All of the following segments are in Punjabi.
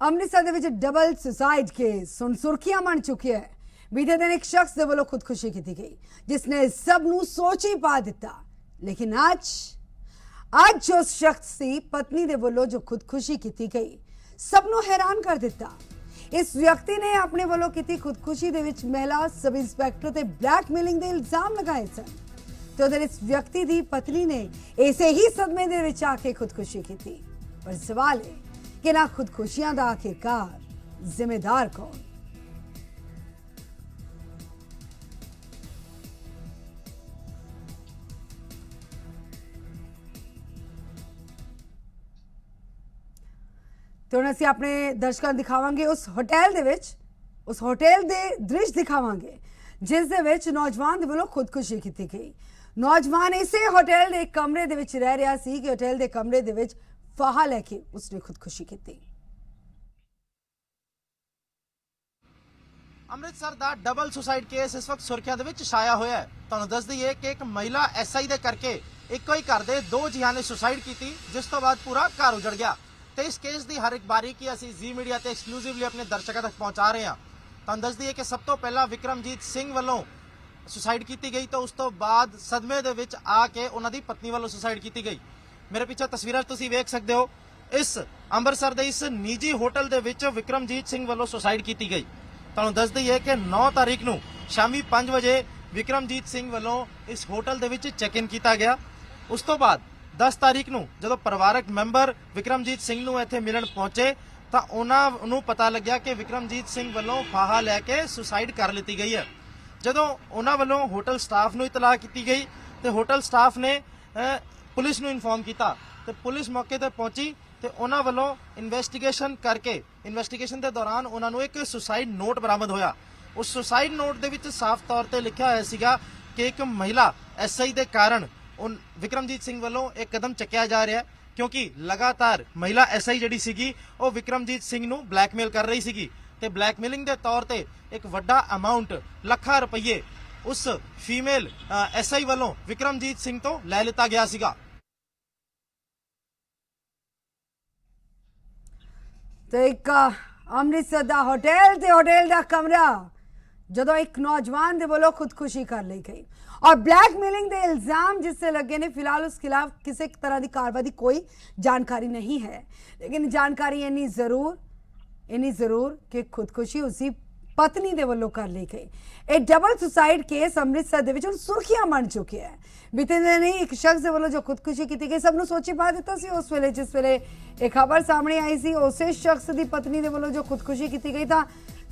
ਅੰਮ੍ਰਿਤਸਰ ਦੇ ਵਿੱਚ ਡਬਲ ਸੁਸਾਈਡ ਕੇਸ ਹੁਣ ਸੁਰਖੀਆਂ ਬਣ ਚੁੱਕਿਆ ਹੈ। ਬੀਤੇ ਦਿਨ ਇੱਕ ਸ਼ਖਸ ਦੇ ਵੱਲੋਂ ਖੁਦਕੁਸ਼ੀ ਕੀਤੀ ਗਈ ਜਿਸ ਨੇ ਸਭ ਨੂੰ ਸੋਚ ਹੀ ਪਾ ਦਿੱਤਾ। ਲੇਕਿਨ ਅੱਜ ਉਸ ਸ਼ਖਸ ਦੀ ਪਤਨੀ ਦੇ ਵੱਲੋਂ ਜੋ ਖੁਦਕੁਸ਼ੀ ਕੀਤੀ ਗਈ ਸਭ ਨੂੰ ਹੈਰਾਨ ਕਰ ਦਿੱਤਾ। ਇਸ ਵਿਅਕਤੀ ਨੇ ਆਪਣੇ ਵੱਲੋਂ ਕੀਤੀ ਖੁਦਕੁਸ਼ੀ ਦੇ ਵਿੱਚ ਮਹਿਲਾ ਸਬ ਇੰਸਪੈਕਟਰ ਤੇ ਬਲੈਕਮੇਲਿੰਗ ਦੇ ਇਲਜ਼ਾਮ ਲਗਾਏ ਸਨ ਤੇ ਉਧਰ ਇਸ ਵਿਅਕਤੀ ਦੀ ਪਤਨੀ ਨੇ ਇਸੇ ਹੀ ਸਦਮੇ ਦੇ ਵਿੱਚ ਆ ਕੇ ਖੁਦਕੁਸ਼ੀ ਕੀਤੀ। ਪਰ ਸਵਾਲ ਹੈ कि ना खुदकुशियां दा आखिरकार जिम्मेदार कौन? तो ਅਸੀਂ ਆਪਣੇ ਦਰਸ਼ਕਾਂ ਦਿਖਾਵਾਂਗੇ ਉਸ ਹੋਟਲ ਦੇ ਵਿੱਚ ਉਸ ਹੋਟਲ ਦੇ ਦ੍ਰਿਸ਼ ਦਿਖਾਵਾਂਗੇ ਜਿਸ ਦੇ ਵਿੱਚ ਨੌਜਵਾਨ ਦੇ ਵੱਲੋਂ ਖੁਦਕੁਸ਼ੀ ਕੀਤੀ ਗਈ। ਨੌਜਵਾਨ ਇਸੇ ਹੋਟਲ ਦੇ ਕਮਰੇ ਦੇ ਵਿੱਚ ਰਹਿ ਰਿਹਾ ਸੀ ਕਿ ਹੋਟਲ ਦੇ ਕਮਰੇ ਦੇ ਵਿੱਚ फाहा लैके उसने खुदकुशी की। ਅੰਮ੍ਰਿਤਸਰ ਦਾ ਡਬਲ ਸੁਸਾਈਡ ਕੇਸ ਇਸ ਵਕਤ ਸੁਰਖੀਆਂ ਦੇ ਵਿੱਚ ਛਾਇਆ ਹੋਇਆ ਹੈ। ਤੁਹਾਨੂੰ ਦੱਸ ਦਈਏ ਕਿ ਇੱਕ ਮਹਿਲਾ ਐਸਆਈ ਦੇ ਕਰਕੇ ਇੱਕੋ ਹੀ ਘਰ ਦੇ ਦੋ ਜੀਆਂ ਨੇ ਸੁਸਾਈਡ ਕੀਤੀ ਜਿਸ ਤੋਂ ਬਾਅਦ ਪੂਰਾ ਘਰ ਉਜੜ ਗਿਆ। ਤੇ ਇਸ ਕੇਸ ਦੀ ਹਰ ਇੱਕ ਬਾਰੀਕੀ ਅਸੀਂ ਜ਼ੀ ਮੀਡੀਆ ਤੇ ਐਕਸਕਲੂਸਿਵਲੀ ਆਪਣੇ ਦਰਸ਼ਕਾਂ ਤੱਕ ਪਹੁੰਚਾ ਰਹੇ ਹਾਂ। ਤੁਹਾਨੂੰ ਦੱਸ ਦਈਏ ਕਿ ਸਭ ਤੋਂ ਪਹਿਲਾਂ ਵਿਕਰਮਜੀਤ ਸਿੰਘ ਵੱਲੋਂ ਸੁਸਾਈਡ ਕੀਤੀ ਗਈ ਤਾਂ ਉਸ ਤੋਂ ਬਾਅਦ ਸਦਮੇ ਦੇ ਵਿੱਚ ਆ ਕੇ ਉਹਨਾਂ ਦੀ ਪਤਨੀ ਵੱਲੋਂ ਸੁਸਾਈਡ ਕੀਤੀ ਗਈ। मेरे पीछे तस्वीर तुसीं वेख सकते हो इस ਅੰਮ੍ਰਿਤਸਰ ਦੇ इस निजी होटल ਦੇ ਵਿੱਚ ਵਿਕਰਮਜੀਤ ਸਿੰਘ ਵੱਲੋਂ ਸੁਸਾਈਡ ਕੀਤੀ ਗਈ। ਤੁਹਾਨੂੰ ਦੱਸ ਦਈਏ ਕਿ 9 ਤਾਰੀਖ ਨੂੰ ਸ਼ਾਮੀ 5 ਵਜੇ ਵਿਕਰਮਜੀਤ ਸਿੰਘ ਵੱਲੋਂ ਇਸ ਹੋਟਲ ਦੇ ਵਿੱਚ ਚੈੱਕ ਇਨ ਕੀਤਾ ਗਿਆ। ਉਸ ਤੋਂ ਬਾਅਦ 10 ਤਾਰੀਖ ਨੂੰ ਜਦੋਂ ਪਰਿਵਾਰਕ ਮੈਂਬਰ ਵਿਕਰਮਜੀਤ ਸਿੰਘ ਨੂੰ ਇੱਥੇ ਮਿਲਣ ਪਹੁੰਚੇ ਤਾਂ ਉਹਨਾਂ ਨੂੰ ਪਤਾ ਲੱਗਿਆ ਕਿ ਵਿਕਰਮਜੀਤ ਸਿੰਘ ਵੱਲੋਂ ਫਾਹਾ ਲੈ ਕੇ ਸੁਸਾਈਡ ਕਰ ਲਈ ਗਈ ਹੈ। ਜਦੋਂ ਉਹਨਾਂ ਵੱਲੋਂ ਹੋਟਲ ਸਟਾਫ ਨੂੰ ਇਤਲਾਹ ਕੀਤੀ ਗਈ ਤੇ ਹੋਟਲ ਸਟਾਫ ਨੇ पुलिस ਨੂੰ ਇਨਫੋਰਮ ਕੀਤਾ ਤੇ ਪੁਲਿਸ ਮੌਕੇ ਤੇ ਪਹੁੰਚੀ ਤੇ ਉਹਨਾਂ ਵੱਲੋਂ ਇਨਵੈਸਟੀਗੇਸ਼ਨ ਕਰਕੇ ਇਨਵੈਸਟੀਗੇਸ਼ਨ ਦੇ ਦੌਰਾਨ ਉਹਨਾਂ ਨੂੰ ਇੱਕ ਸੁਸਾਈਡ ਨੋਟ ਬਰਾਮਦ ਹੋਇਆ। ਉਸ ਸੁਸਾਈਡ ਨੋਟ ਦੇ ਵਿੱਚ ਸਾਫ਼ ਤੌਰ ਤੇ ਲਿਖਿਆ ਹੋਇਆ ਸੀਗਾ ਕਿ ਇੱਕ ਮਹਿਲਾ ਐਸਆਈ ਦੇ ਕਾਰਨ ਵਿਕਰਮਜੀਤ ਸਿੰਘ ਵੱਲੋਂ ਇੱਕ ਕਦਮ ਚੱਕਿਆ ਜਾ ਰਿਹਾ ਕਿਉਂਕਿ ਲਗਾਤਾਰ ਮਹਿਲਾ ਐਸਆਈ ਜਿਹੜੀ ਸੀਗੀ ਉਹ ਵਿਕਰਮਜੀਤ ਸਿੰਘ ਨੂੰ ਬਲੈਕਮੇਲ ਕਰ ਰਹੀ ਸੀਗੀ ਤੇ ਬਲੈਕਮੇਲਿੰਗ ਦੇ ਤੌਰ ਤੇ ਇੱਕ ਵੱਡਾ ਅਮਾਉਂਟ ਲੱਖਾਂ ਰੁਪਏ ਉਸ ਫੀਮੇਲ ਐਸਆਈ ਵੱਲੋਂ ਵਿਕਰਮਜੀਤ ਸਿੰਘ ਤੋਂ ਲੈ ਲਿੱਤਾ ਗਿਆ ਸੀਗਾ। ਤੇ ਇੱਕ ਅੰਮ੍ਰਿਤਸਰ ਦਾ ਹੋਟਲ ਦਾ ਕਮਰਾ ਜਦੋਂ ਇੱਕ ਨੌਜਵਾਨ ਦੇ ਵੱਲੋਂ ਖੁਦਕੁਸ਼ੀ ਕਰ ਲਈ ਗਈ और ब्लैकमेलिंग के इल्जाम जिससे लगे ने फिलहाल उस खिलाफ किसी तरह की कार्रवाई की कोई जानकारी नहीं है, लेकिन जानकारी इन्नी जरूर कि खुदकुशी उसकी पत्नी दे वल्लों कर ली गई। एक डबल सुसाइड केस अमृतसर दे विच हुण सुर्खियां बन चुकी है। बीते दिन एक शख्स दे वल्लों जो खुदकुशी की गई सब नूं सोची पा दिता सी। उस वेले जिस वेले एक खबर सामने आई सी उस शख्स की पत्नी दे वल्लों जो खुदकुशी की गई था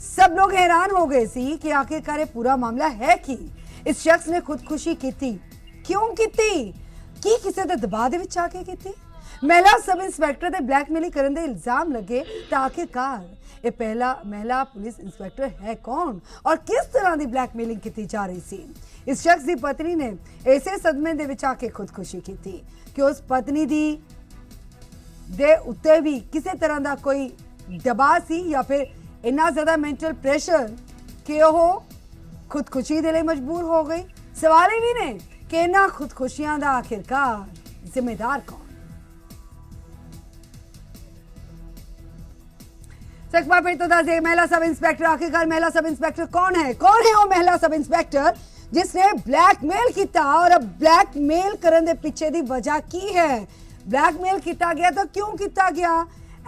सब लोग हैरान हो गए सी कि आखिरकार पूरा मामला है कि इस शख्स ने खुदकुशी की क्यों की किसी के दबाव दे विच आके की। महिला सब इंस्पैक्टर दे ब्लैकमेलिंग करने दे इल्जाम लगे तो आखिरकार ये पहला महिला पुलिस इंस्पैक्टर है कौन और किस तरह की ब्लैकमेलिंग की जा रही सी। इस शख्स की पत्नी ने ऐसे सदमे दे विच आके खुदकुशी की कि उस पत्नी दी दे उत्ते भी किसी तरह का कोई दबाव सी या फिर इन्ना ज्यादा मेंटल प्रेशर कि वह खुदकुशी के लिए मजबूर हो गई। सवाल ये भी ने कि इन्हां खुदकुशियां दा आखिरकार जिम्मेदार कौन? एक बार फिर तो दस महिला सब इंस्पैक्टर आखिरकार महिला सब इंस्पैक्टर कौन है वो महिला सब इंस्पैक्टर जिसने ब्लैकमेल किया और अब ब्लैकमेल करने के पीछे की वजह की है। ब्लैकमेल किया गया तो क्यों किया गया?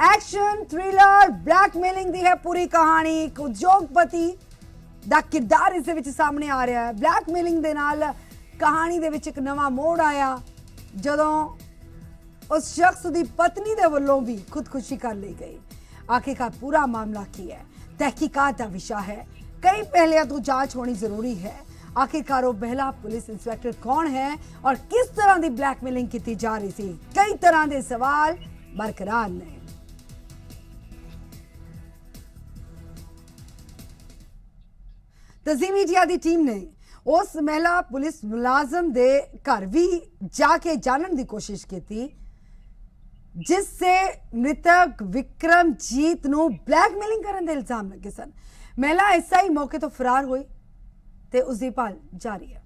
एक्शन थ्रिलर ब्लैकमेलिंग दी है पूरी कहानी। एक उद्योगपति दा किरदार इस विच सामने आ रहा है। ब्लैकमेलिंग दे नाल कहानी दे विच एक नवा मोड़ आया जदों उस शख्स की पत्नी दे वल्लों भी खुदकुशी कर ली गई। आखिरकार पूरा मामला की है तहकीकात का विषय है। कई पहले तो जांच होनी जरूरी है। आखिरकार वो महिला पुलिस इंस्पैक्टर कौन है और किस तरह की ब्लैकमेलिंग की जा रही थी। कई तरह के सवाल बरकरार ने। तो ज़ी मीडिया की टीम ने उस महिला पुलिस मुलाजम दे घर भी जाके जानने की कोशिश की जिससे मृतक विक्रमजीत नूं ब्लैकमेलिंग करने के इल्जाम लगे सन। महिला एसआई मौके तो फरार हुई ते उसकी भाल जारी है।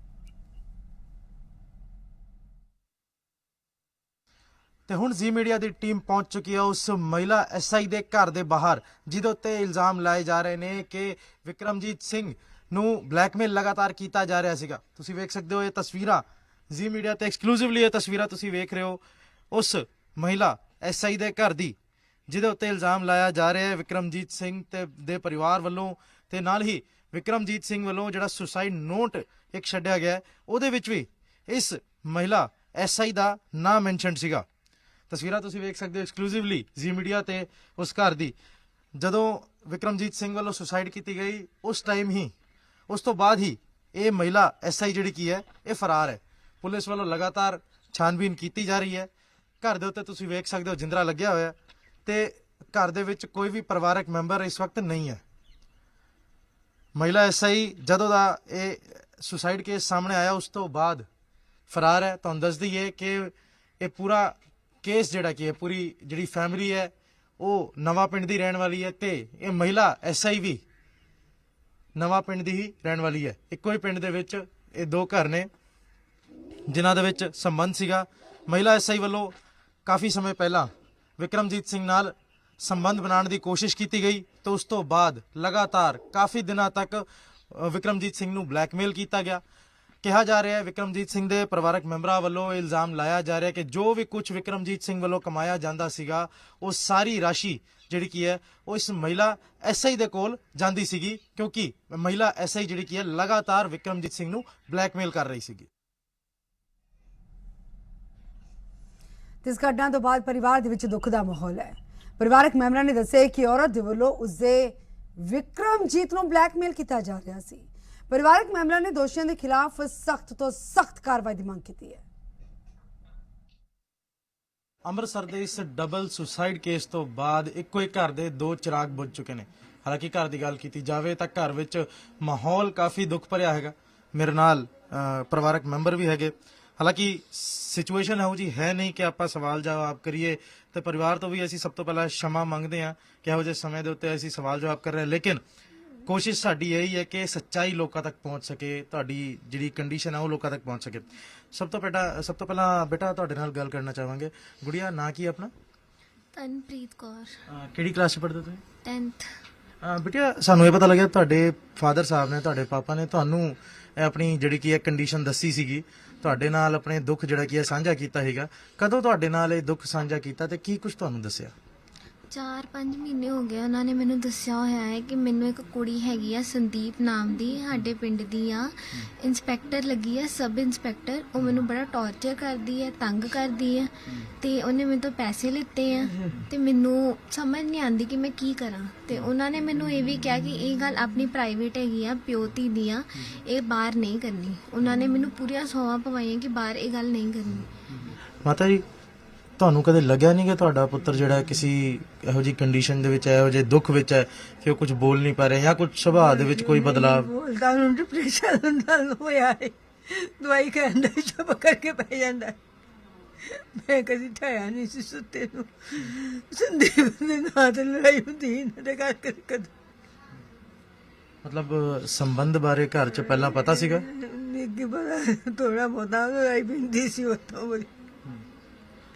ਤੇ ਹੁਣ ਜ਼ੀ ਮੀਡੀਆ ਦੀ ਟੀਮ ਪਹੁੰਚ ਚੁੱਕੀ ਹੈ ਉਸ ਮਹਿਲਾ ਐਸਆਈ ਦੇ ਘਰ ਦੇ ਬਾਹਰ, ਜਿਹਦੇ ਉੱਤੇ ਇਲਜ਼ਾਮ ਲਾਏ ਜਾ ਰਹੇ ਨੇ ਕਿ ਵਿਕਰਮਜੀਤ ਸਿੰਘ ਨੂੰ ਬਲੈਕਮੇਲ ਲਗਾਤਾਰ ਕੀਤਾ ਜਾ ਰਿਹਾ ਸੀਗਾ। ਤੁਸੀਂ ਵੇਖ ਸਕਦੇ ਹੋ ਇਹ ਤਸਵੀਰਾਂ, ਜ਼ੀ ਮੀਡੀਆ ਤੇ ਐਕਸਕਲੂਸਿਵਲੀ ਇਹ ਤਸਵੀਰਾਂ ਤੁਸੀਂ ਵੇਖ ਰਹੇ ਹੋ ਉਸ ਮਹਿਲਾ ਐਸਆਈ ਦੇ ਘਰ ਦੀ, ਜਿਹਦੇ ਉੱਤੇ ਇਲਜ਼ਾਮ ਲਾਇਆ ਜਾ ਰਿਹਾ ਹੈ ਵਿਕਰਮਜੀਤ ਸਿੰਘ ਤੇ ਦੇ ਪਰਿਵਾਰ ਵੱਲੋਂ, ਤੇ ਨਾਲ ਹੀ ਵਿਕਰਮਜੀਤ ਸਿੰਘ ਵੱਲੋਂ ਜਿਹੜਾ ਸੁਸਾਈਡ ਨੋਟ ਇੱਕ ਛੱਡਿਆ ਗਿਆ ਉਹਦੇ ਵਿੱਚ ਵੀ ਇਸ ਮਹਿਲਾ ਐਸਆਈ ਦਾ ਨਾਮ ਮੈਂਸ਼ਨ ਸੀਗਾ। ਤਸਵੀਰਾਂ ਤੁਸੀਂ ਵੇਖ ਸਕਦੇ ਹੋ ਐਕਸਕਲੂਸਿਵਲੀ ਜ਼ੀ ਮੀਡੀਆ ਤੇ ਉਸ ਘਰ ਦੀ, ਜਦੋਂ ਵਿਕਰਮਜੀਤ ਸਿੰਘ ਵੱਲੋਂ ਸੁਸਾਈਡ ਕੀਤੀ ਗਈ ਉਸ ਟਾਈਮ ਹੀ, ਉਸ ਤੋਂ ਬਾਅਦ ਹੀ ਇਹ ਮਹਿਲਾ ਐਸਆਈ ਜਿਹੜੀ ਕੀ ਹੈ ਇਹ ਫਰਾਰ ਹੈ। ਪੁਲਿਸ ਵੱਲੋਂ ਲਗਾਤਾਰ ਛਾਨਬੀਨ ਕੀਤੀ ਜਾ ਰਹੀ ਹੈ। ਘਰ ਦੇ ਉੱਤੇ ਤੁਸੀਂ ਵੇਖ ਸਕਦੇ ਹੋ ਜਿੰਦਰਾ ਲੱਗਿਆ ਹੋਇਆ ਤੇ ਘਰ ਦੇ ਵਿੱਚ ਕੋਈ ਵੀ ਪਰਿਵਾਰਕ ਮੈਂਬਰ ਇਸ ਵਕਤ ਨਹੀਂ ਹੈ। ਮਹਿਲਾ ਐਸਆਈ ਜਦੋਂ ਦਾ ਇਹ ਸੁਸਾਈਡ ਕੇਸ ਸਾਹਮਣੇ ਆਇਆ ਉਸ ਤੋਂ ਬਾਅਦ ਫਰਾਰ ਹੈ। ਤੁਹਾਨੂੰ ਦੱਸ ਦਈਏ ਕਿ ਇਹ ਪੂਰਾ ਕੇਸ ਜਿਹੜਾ ਕੀ ਹੈ, ਪੂਰੀ ਜਿਹੜੀ ਫੈਮਿਲੀ ਹੈ ਉਹ ਨਵਾਂ ਪਿੰਡ ਦੀ ਰਹਿਣ ਵਾਲੀ ਹੈ ਤੇ ਇਹ ਮਹਿਲਾ ਐਸਆਈ ਵੀ ਨਵਾਂ ਪਿੰਡ ਦੀ ਹੀ ਰਹਿਣ ਵਾਲੀ ਹੈ। ਇੱਕੋ ਹੀ ਪਿੰਡ ਦੇ ਵਿੱਚ ਇਹ ਦੋ ਘਰ ਨੇ ਜਿਨ੍ਹਾਂ ਦੇ ਵਿੱਚ ਸੰਬੰਧ ਸੀਗਾ। ਮਹਿਲਾ ਐਸਆਈ ਵੱਲੋਂ ਕਾਫੀ ਸਮੇਂ ਪਹਿਲਾਂ ਵਿਕਰਮਜੀਤ ਸਿੰਘ ਨਾਲ ਸੰਬੰਧ ਬਣਾਉਣ ਦੀ ਕੋਸ਼ਿਸ਼ ਕੀਤੀ ਗਈ ਤੇ ਉਸ ਤੋਂ ਬਾਅਦ ਲਗਾਤਾਰ ਕਾਫੀ ਦਿਨਾਂ ਤੱਕ ਵਿਕਰਮਜੀਤ ਸਿੰਘ ਨੂੰ ਬਲੈਕਮੇਲ ਕੀਤਾ ਗਿਆ। ਕਿਹਾ ਜਾ ਰਿਹਾ ਹੈ ਵਿਕਰਮਜੀਤ ਸਿੰਘ ਦੇ ਪਰਿਵਾਰਕ ਮੈਂਬਰਾਂ ਵੱਲੋਂ ਇਲਜ਼ਾਮ ਲਾਇਆ ਜਾ ਰਿਹਾ ਕਿ ਜੋ ਵੀ ਕੁਝ ਵਿਕਰਮਜੀਤ ਸਿੰਘ ਵੱਲੋਂ ਕਮਾਇਆ ਜਾਂਦਾ ਸੀਗਾ ਉਹ ਸਾਰੀ ਰਾਸ਼ੀ ਜਿਹੜੀ ਕੀ ਹੈ ਉਹ ਇਸ ਮਹਿਲਾ ਐਸਆਈ ਦੇ ਕੋਲ ਜਾਂਦੀ ਸੀਗੀ, ਕਿਉਂਕਿ ਮਹਿਲਾ ਐਸਆਈ ਜਿਹੜੀ ਕੀ ਹੈ ਲਗਾਤਾਰ ਵਿਕਰਮਜੀਤ ਸਿੰਘ ਨੂੰ ਬਲੈਕਮੇਲ ਕਰ ਰਹੀ ਸੀਗੀ। ਇਸ ਘਟਨਾ ਤੋਂ ਬਾਅਦ ਪਰਿਵਾਰ ਦੇ ਵਿੱਚ ਦੁੱਖ ਦਾ ਮਾਹੌਲ ਹੈ। ਪਰਿਵਾਰਕ ਮੈਂਬਰਾਂ ਨੇ ਦੱਸਿਆ ਕਿ ਔਰਤ ਦੇ ਵੱਲੋਂ ਉਸਦੇ ਵਿਕਰਮਜੀਤ ਨੂੰ ਬਲੈਕਮੇਲ ਕੀਤਾ ਜਾ ਰਿਹਾ ਸੀ। ਪਰਿਵਾਰਕ ਮੈਂਬਰਾਂ ਨੇ ਦੋਸ਼ੀਆਂ ਦੇ ਖਿਲਾਫ ਸਖਤ ਤੋਂ ਸਖਤ ਕਾਰਵਾਈ ਦੀ ਮੰਗ ਕੀਤੀ ਹੈ। ਅੰਮ੍ਰਿਤਸਰ ਦੇ ਇਸ ਡਬਲ ਸੁਸਾਈਡ ਕੇਸ ਤੋਂ ਬਾਅਦ ਇੱਕੋ ਹੀ ਘਰ ਦੇ ਦੋ ਚਿਰਾਗ ਬੁਝ ਚੁੱਕੇ ਨੇ। ਹਾਲਾਂਕਿ ਘਰ ਦੀ ਗੱਲ ਕੀਤੀ ਜਾਵੇ ਤਾਂ ਘਰ ਵਿੱਚ ਮਾਹੌਲ ਕਾਫੀ ਦੁੱਖ ਭਰਿਆ ਹੈਗਾ। ਮੇਰੇ ਨਾਲ ਪਰਿਵਾਰਕ ਮੈਂਬਰ ਵੀ ਹੈਗੇ। ਹਾਲਾਂਕਿ ਸਿਚੁਏਸ਼ਨ ਇਹੋ ਜੀ ਹੈ ਨਹੀਂ ਕਿ ਆਪਾਂ ਸਵਾਲ ਜਵਾਬ ਕਰੀਏ ਤੇ ਪਰਿਵਾਰ ਤੋਂ ਵੀ ਅਸੀਂ ਸਭ ਤੋਂ ਪਹਿਲਾਂ क्षमा ਮੰਗਦੇ ਹਾਂ ਕਿ ਇਹੋ ਜਿਹੇ ਸਮੇਂ ਦੇ ਉੱਤੇ ਅਸੀਂ ਸਵਾਲ ਜਵਾਬ ਕਰ ਰਹੇ ਹਾਂ, ਲੇਕਿਨ ਕੋਸ਼ਿਸ਼ ਸਾਡੀ ਇਹੀ ਹੈ ਕਿ ਸੱਚਾਈ ਲੋਕਾਂ ਤੱਕ ਪਹੁੰਚ ਸਕੇ, ਤੁਹਾਡੀ ਜਿਹੜੀ ਕੰਡੀਸ਼ਨ ਹੈ ਉਹ ਲੋਕਾਂ ਤੱਕ ਪਹੁੰਚ ਸਕੇ। ਸਭ ਤੋਂ ਪਹਿਲਾਂ ਬੇਟਾ ਤੁਹਾਡੇ ਨਾਲ ਗੱਲ ਕਰਨਾ ਚਾਹਾਂਗੇ। ਗੁੜੀਆ, ਨਾਂ ਕੀ ਆਪਣਾ? ਤਨਪ੍ਰੀਤ ਕੌਰ। ਕਿਹੜੀ ਕਲਾਸ 'ਚ ਪੜ੍ਹਦੇ ਤੁਸੀਂ? 10th। ਬੇਟਾ, ਸਾਨੂੰ ਇਹ ਪਤਾ ਲੱਗਿਆ ਤੁਹਾਡੇ ਫਾਦਰ ਸਾਹਿਬ ਨੇ, ਤੁਹਾਡੇ ਪਾਪਾ ਨੇ ਤੁਹਾਨੂੰ ਆਪਣੀ ਜਿਹੜੀ ਕੀ ਹੈ ਕੰਡੀਸ਼ਨ ਦੱਸੀ ਸੀਗੀ, ਤੁਹਾਡੇ ਨਾਲ ਆਪਣੇ ਦੁੱਖ ਜਿਹੜਾ ਕੀ ਹੈ ਸਾਂਝਾ ਕੀਤਾ ਹੈਗਾ। ਕਦੋਂ ਤੁਹਾਡੇ ਨਾਲ ਇਹ ਦੁੱਖ ਸਾਂਝਾ ਕੀਤਾ ਤੇ ਕੀ ਕੁਝ ਤੁਹਾਨੂੰ ਦੱਸਿਆ? 4-5 ਮਹੀਨੇ ਹੋ ਗਏ ਉਹਨਾਂ ਨੇ ਮੈਨੂੰ ਦੱਸਿਆ ਹੋਇਆ ਹੈ ਕਿ ਮੈਨੂੰ ਇੱਕ ਕੁੜੀ ਹੈਗੀ ਆ ਸੰਦੀਪ ਨਾਮ ਦੀ, ਸਾਡੇ ਪਿੰਡ ਦੀ ਆ, ਇੰਸਪੈਕਟਰ ਲੱਗੀ ਆ, ਸਬ ਇੰਸਪੈਕਟਰ। ਉਹ ਮੈਨੂੰ ਬੜਾ ਟੌਰਚਰ ਕਰਦੀ ਹੈ, ਤੰਗ ਕਰਦੀ ਹੈ ਤੇ ਉਹਨੇ ਮੇਰੇ ਤੋਂ ਪੈਸੇ ਲਿੱਤੇ ਆ ਤੇ ਮੈਨੂੰ ਸਮਝ ਨਹੀਂ ਆਉਂਦੀ ਕਿ ਮੈਂ ਕੀ ਕਰਾਂ। ਤੇ ਉਹਨਾਂ ਨੇ ਮੈਨੂੰ ਇਹ ਵੀ ਕਿਹਾ ਕਿ ਇਹ ਗੱਲ ਆਪਣੀ ਪ੍ਰਾਈਵੇਟ ਹੈਗੀ ਆ, ਪਿਓ ਧੀ ਦੀ ਆ, ਇਹ ਬਾਹਰ ਨਹੀਂ ਕਰਨੀ। ਉਹਨਾਂ ਨੇ ਮੈਨੂੰ ਪੂਰੀਆਂ ਸੌਂਹਾਂ ਪਵਾਈਆਂ ਕਿ ਬਾਹਰ ਇਹ ਗੱਲ ਨਹੀਂ ਕਰਨੀ। ਮਾਤਾ ਜੀ, ਤੁਹਾਨੂੰ ਕਦੇ ਲੱਗਿਆ ਨਹੀਂ ਕਿ ਤੁਹਾਡਾ ਪੁੱਤਰ ਜਿਹੜਾ ਕਿਸੇ ਇਹੋ ਜਿਹੀ ਕੰਡੀਸ਼ਨ ਦੇ ਵਿੱਚ ਹੈ, ਇਹੋ ਜਿਹੇ ਦੁੱਖ ਵਿੱਚ ਹੈ ਕਿ ਉਹ ਕੁਝ ਬੋਲ ਨਹੀਂ ਪਾ ਰਿਹਾ ਜਾਂ ਕੁਝ ਸੁਭਾਅ ਦੇ ਵਿੱਚ ਕੋਈ ਬਦਲਾਅ? ਬੋਲਦਾ ਨੂੰ ਡਿਪਰੈਸ਼ਨ ਨਾਲ ਹੋਇਆ ਹੈ, ਦਵਾਈ ਖਾਣ ਦਾ ਚੁੱਪ ਕਰਕੇ ਪੈ ਜਾਂਦਾ। ਮੈਂ ਕਦੀ ਠਾਇਆ ਨਹੀਂ ਸੀ ਸੁੱਤੇ ਨੂੰ। ਸੰਦੀਪ ਦੇ ਨਾਲ ਤੇ ਲੜਾਈ ਹੁੰਦੀ ਇਹਨਾਂ ਦੇ ਘਰ ਕਦੇ। ਮਤਲਬ ਸੰਬੰਧ ਬਾਰੇ ਘਰ 'ਚ ਪਹਿਲਾਂ ਪਤਾ ਸੀਗਾ? ਨਿੱਕੀ ਪਤਾ ਥੋੜਾ ਬਹੁਤਾ ਲੜਾਈ ਪੈਂਦੀ ਸੀ ਉੱਥੋਂ ਬੜੀ।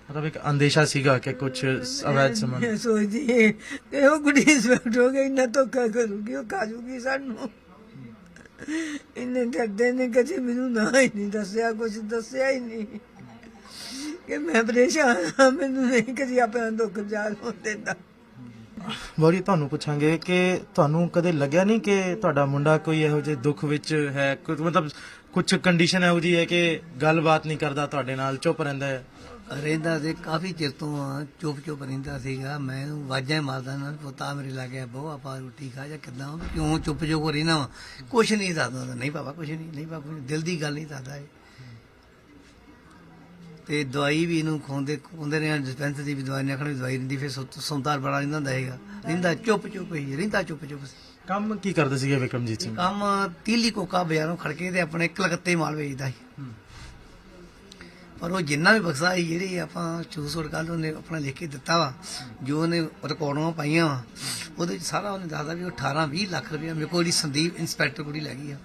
ਮਤਲਬ ਇੱਕ ਅੰਦੇਸ਼ਾ ਸੀਗਾ ਕਿ ਕੁਝ ਅਵੈਧ ਸੰਬੰਧ। ਮੈਂ ਸੋਚਦੀ ਕਿ ਉਹ ਕੁੜੀ ਇੰਸਪੈਕਟਰ ਹੋ ਗਈ, ਇੰਨਾ ਧੋਖਾ ਕਰੂਗੀ, ਉਹ ਖਾ ਜੂਗੀ ਸਾਨੂੰ। ਇੰਨੇ ਡਰਦੇ ਨੇ ਕਦੇ ਮੈਨੂੰ ਨਾ ਹੀ ਨਹੀਂ ਦੱਸਿਆ, ਕੁਝ ਦੱਸਿਆ ਹੀ ਨਹੀਂ ਕਿ ਮੈਂ ਪਰੇਸ਼ਾਨ ਹਾਂ। ਮੈਨੂੰ ਨਹੀਂ ਕਦੀ ਆਪਣਾ ਦੁੱਖ ਜ਼ਾਹਰ ਹੋਣ ਦਿੰਦਾ। ਬੋਰੀ, ਤੁਹਾਨੂੰ ਪੁੱਛਾਂਗੇ ਕਿ ਤੁਹਾਨੂੰ ਕਦੇ ਲੱਗਿਆ ਨਹੀਂ ਕਿ ਤੁਹਾਡਾ ਮੁੰਡਾ ਕੋਈ ਇਹੋ ਜਿਹੇ ਦੁੱਖ ਵਿੱਚ ਹੈ, ਮਤਲਬ ਕੁਝ ਕੰਡੀਸ਼ਨ ਇਹੋ ਜਿਹੀ ਹੈ ਕਿ ਗੱਲਬਾਤ ਨਹੀਂ ਕਰਦਾ ਤੁਹਾਡੇ ਨਾਲ, ਚੁੱਪ ਰਹਿੰਦਾ ਹੈ? ਰਹਿੰਦਾ ਤੇ ਕਾਫੀ ਚਿਰ ਤੋਂ ਚੁੱਪ ਰਹਿੰਦਾ ਸੀਗਾ। ਮੈਂ ਵਾਜਾਂ ਮਾਰਦਾ ਨਾ, ਪੁੱਤਾ ਮੇਰੇ ਲਾਗੇ ਬਹੁ ਆਪਾਂ ਰੋਟੀ ਖਾ ਜਾਂ ਕਿੱਦਾਂ, ਕਿਉਂ ਚੁੱਪ ਰਹਿਣਾ ਵਾ? ਕੁਛ ਨਹੀਂ ਦੱਸਦਾ। ਨਹੀਂ ਪਾਪਾ ਕੁਛ ਨਹੀਂ, ਨਹੀਂ ਪਾਪਾ ਦਿਲ ਦੀ ਗੱਲ ਨਹੀਂ ਦੱਸਦਾ ਇਹ। ਤੇ ਦਵਾਈ ਵੀ ਇਹਨੂੰ ਖਵਾਉਂਦੇ ਰਹੇ, ਡਿਸਪੈਂਸਰੀ ਦੀ ਵੀ ਦਵਾਈ ਨੇ ਆਖਣੀ ਦਵਾਈ ਰਹਿੰਦੀ, ਫਿਰ ਸੁੰਤਾਰ ਬੜਾ ਰਹਿੰਦਾ ਹੁੰਦਾ ਹੈਗਾ। ਰਹਿੰਦਾ ਚੁੱਪ ਹੀ ਰਹਿੰਦਾ, ਚੁੱਪ। ਕੰਮ ਕੀ ਕਰਦੇ ਸੀਗੇ ਵਿਕਰਮਜੀਤ ਸਿੰਘ? ਕੰਮ ਤੀਲੀ ਕੋਕਾ ਬਾਜ਼ਾਰੋਂ ਖੜਕੇ ਤੇ ਆਪਣੇ ਕਲਕੱਤੇ ਮਾਲ ਵੇਚਦਾ ਸੀ। ਪਰ ਉਹ ਜਿੰਨਾ ਵੀ ਬਕਸਾ ਸੀ, ਜਿਹੜੀ ਆਪਾਂ ਛੂਸੋੜ ਕੱਲ ਉਹਨੇ ਆਪਣਾ ਲਿਖ ਕੇ ਦਿੱਤਾ ਵਾ, ਜੋ ਉਹਨੇ ਰਿਕਾਰਡਾਂ ਪਾਈਆਂ ਵਾ, ਉਹਦੇ ਵਿੱਚ ਸਾਰਾ ਉਹਨੇ ਦੱਸਦਾ ਵੀ ਉਹ 18-20 ਲੱਖ ਰੁਪਇਆ ਮੇਰੇ ਕੋਲ ਸੰਦੀਪ ਇੰਸਪੈਕਟਰ ਕੁੜੀ ਲੈ ਗਈ ਆ।